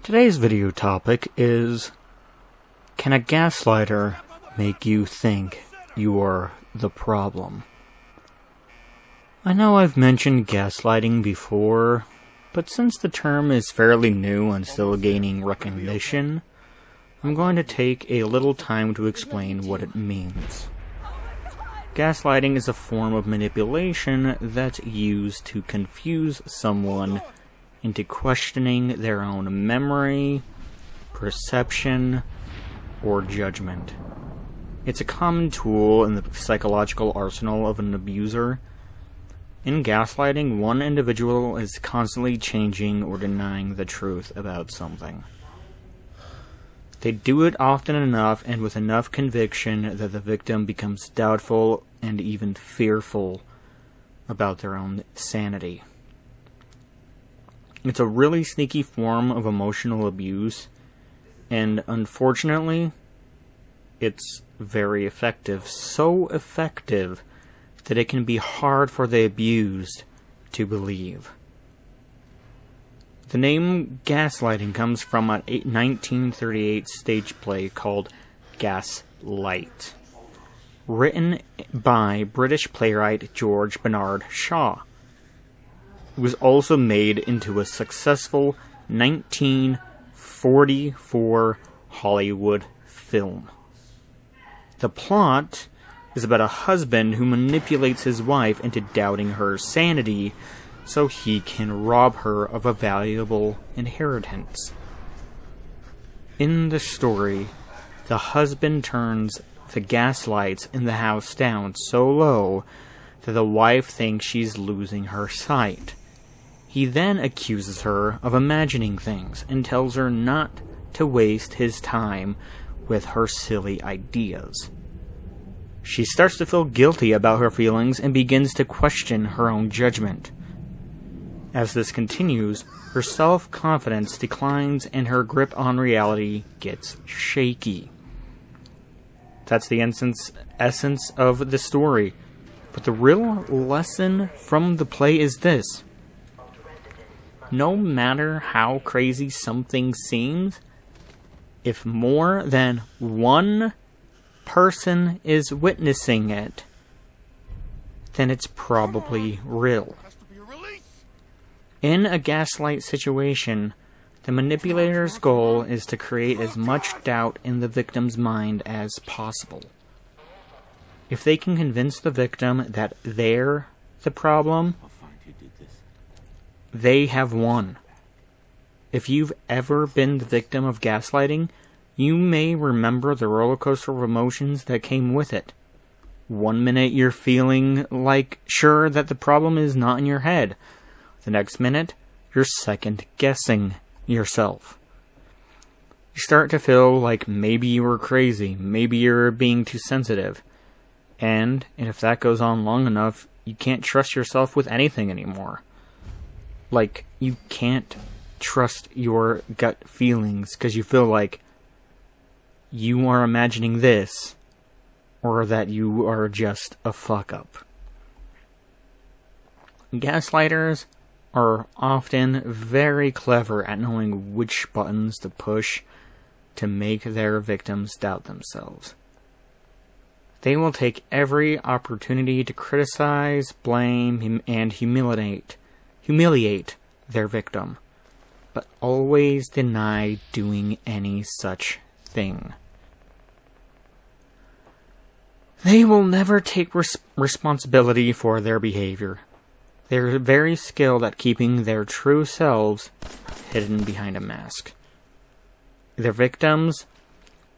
Today's video topic is, can a gaslighter make you think you're the problem? I know I've mentioned gaslighting before, but since the term is fairly new and still gaining recognition, I'm going to take a little time to explain what it means. Gaslighting is a form of manipulation that's used to confuse someone into questioning their own memory, perception, or judgment. It's a common tool in the psychological arsenal of an abuser. In gaslighting, one individual is constantly changing or denying the truth about something. They do it often enough and with enough conviction that the victim becomes doubtful and even fearful about their own sanity. It's a really sneaky form of emotional abuse, and unfortunately, it's very effective. So effective that it can be hard for the abused to believe. The name gaslighting comes from a 1938 stage play called Gaslight, written by British playwright George Bernard Shaw. It was also made into a successful 1944 Hollywood film. The plot is about a husband who manipulates his wife into doubting her sanity so he can rob her of a valuable inheritance. In the story, the husband turns the gas lights in the house down so low that the wife thinks she's losing her sight. He then accuses her of imagining things and tells her not to waste his time with her silly ideas. She starts to feel guilty about her feelings and begins to question her own judgment. As this continues, her self-confidence declines and her grip on reality gets shaky. That's the essence of the story. But the real lesson from the play is this. No matter how crazy something seems, if more than one person is witnessing it, then it's probably real. In a gaslight situation, the manipulator's goal is to create as much doubt in the victim's mind as possible. If they can convince the victim that they're the problem, they have won. If you've ever been the victim of gaslighting, you may remember the roller coaster of emotions that came with it. 1 minute you're feeling like sure that the problem is not in your head. The next minute, you're second-guessing yourself. You start to feel like maybe you were crazy, maybe you're being too sensitive. And if that goes on long enough, you can't trust yourself with anything anymore. Like, you can't trust your gut feelings because you feel like you are imagining this, or that you are just a fuck-up. Gaslighters are often very clever at knowing which buttons to push to make their victims doubt themselves. They will take every opportunity to criticize, blame, and humiliate their victim, but always deny doing any such thing. They will never take responsibility for their behavior. They're very skilled at keeping their true selves hidden behind a mask. Their victims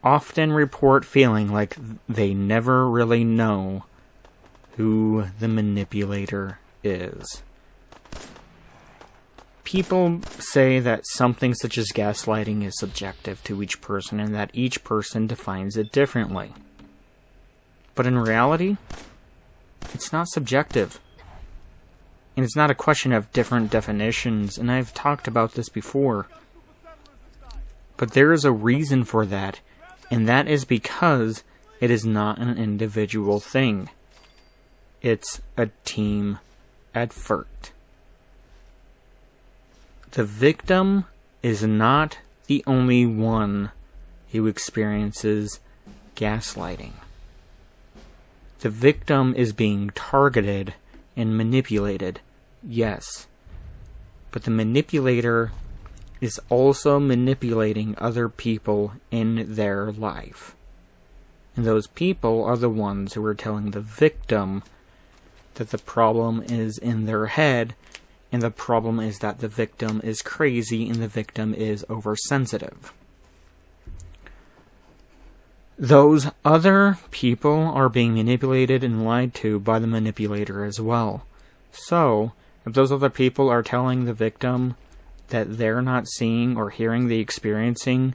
often report feeling like they never really know who the manipulator is. People say that something such as gaslighting is subjective to each person and that each person defines it differently. But in reality, it's not subjective. And it's not a question of different definitions, and I've talked about this before. But there is a reason for that, and that is because it is not an individual thing. It's a team effort. The victim is not the only one who experiences gaslighting. The victim is being targeted and manipulated, yes. But the manipulator is also manipulating other people in their life. And those people are the ones who are telling the victim that the problem is in their head, and the problem is that the victim is crazy and the victim is oversensitive. Those other people are being manipulated and lied to by the manipulator as well. So, if those other people are telling the victim that they're not seeing or hearing the experiencing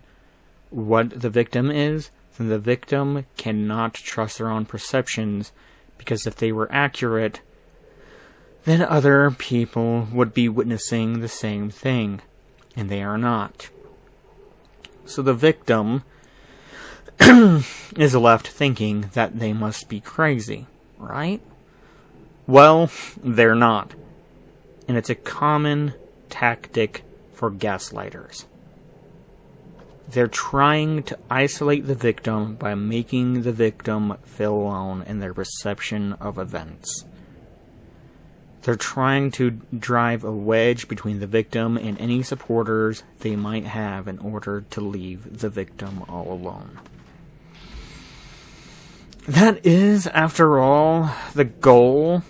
what the victim is, then the victim cannot trust their own perceptions, because if they were accurate, then other people would be witnessing the same thing, and they are not. So the victim is left thinking that they must be crazy, right? Well, they're not. And it's a common tactic for gaslighters. They're trying to isolate the victim by making the victim feel alone in their perception of events. They're trying to drive a wedge between the victim and any supporters they might have in order to leave the victim all alone. That is, after all, the goal.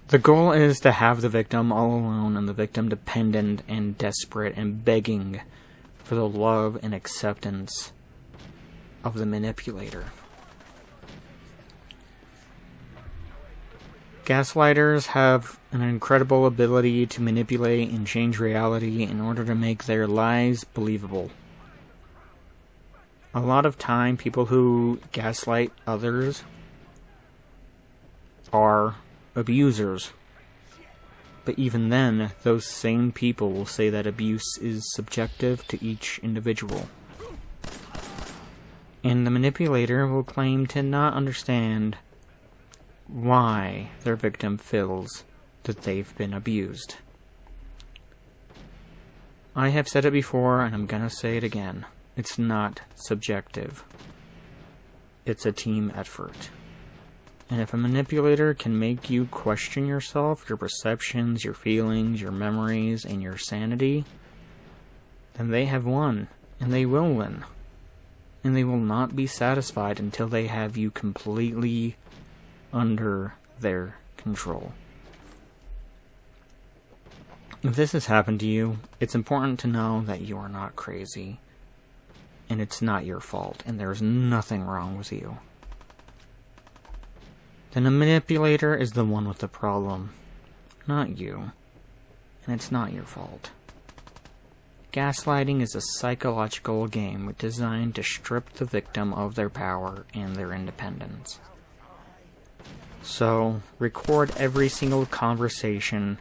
The goal is to have the victim all alone and the victim dependent and desperate and begging for the love and acceptance of the manipulator. Gaslighters have an incredible ability to manipulate and change reality in order to make their lies believable. A lot of time, people who gaslight others are abusers. But even then, those same people will say that abuse is subjective to each individual. And the manipulator will claim to not understand why their victim feels that they've been abused. I have said it before, and I'm gonna say it again. It's not subjective. It's a team effort. And if a manipulator can make you question yourself, your perceptions, your feelings, your memories, and your sanity, then they have won, and they will win. And they will not be satisfied until they have you completely under their control. If this has happened to you, it's important to know that you are not crazy, and it's not your fault, and there's nothing wrong with you. Then the manipulator is the one with the problem, not you, and it's not your fault. Gaslighting is a psychological game designed to strip the victim of their power and their independence. So, record every single conversation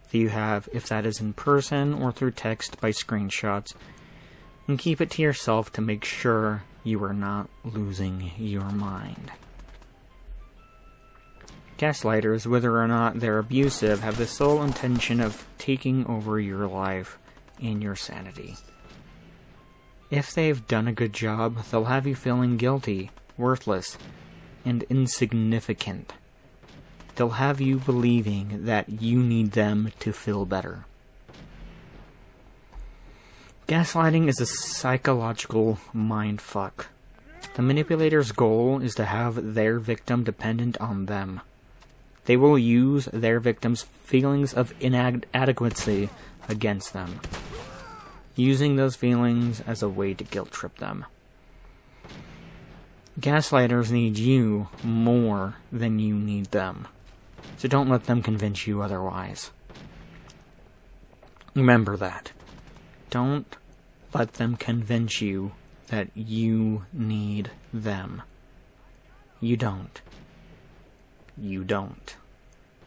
that you have, if that is in person or through text by screenshots, and keep it to yourself to make sure you are not losing your mind. Gaslighters, whether or not they're abusive, have the sole intention of taking over your life and your sanity. If they've done a good job, they'll have you feeling guilty, worthless, and insignificant. They'll have you believing that you need them to feel better. Gaslighting is a psychological mindfuck. The manipulator's goal is to have their victim dependent on them. They will use their victim's feelings of inadequacy against them, using those feelings as a way to guilt trip them. Gaslighters need you more than you need them, so don't let them convince you otherwise. Remember that. Don't let them convince you that you need them. You don't. You don't.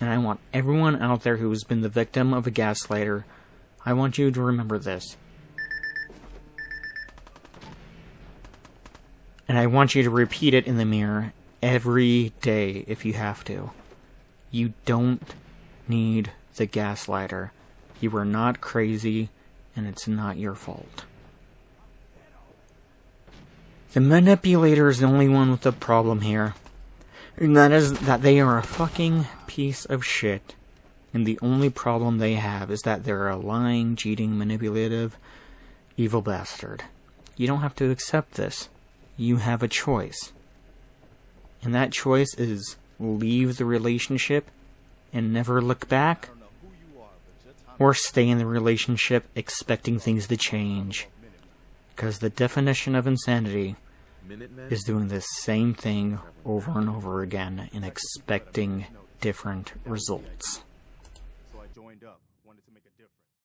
And I want everyone out there who has been the victim of a gaslighter, I want you to remember this. And I want you to repeat it in the mirror every day if you have to. You don't need the gaslighter. You are not crazy, and it's not your fault. The manipulator is the only one with a problem here. And that is that they are a fucking piece of shit. And the only problem they have is that they're a lying, cheating, manipulative, evil bastard. You don't have to accept this. You have a choice. And that choice is leave the relationship and never look back, or stay in the relationship expecting things to change. Because the definition of insanity is doing the same thing over and over again and expecting different results. So I joined up.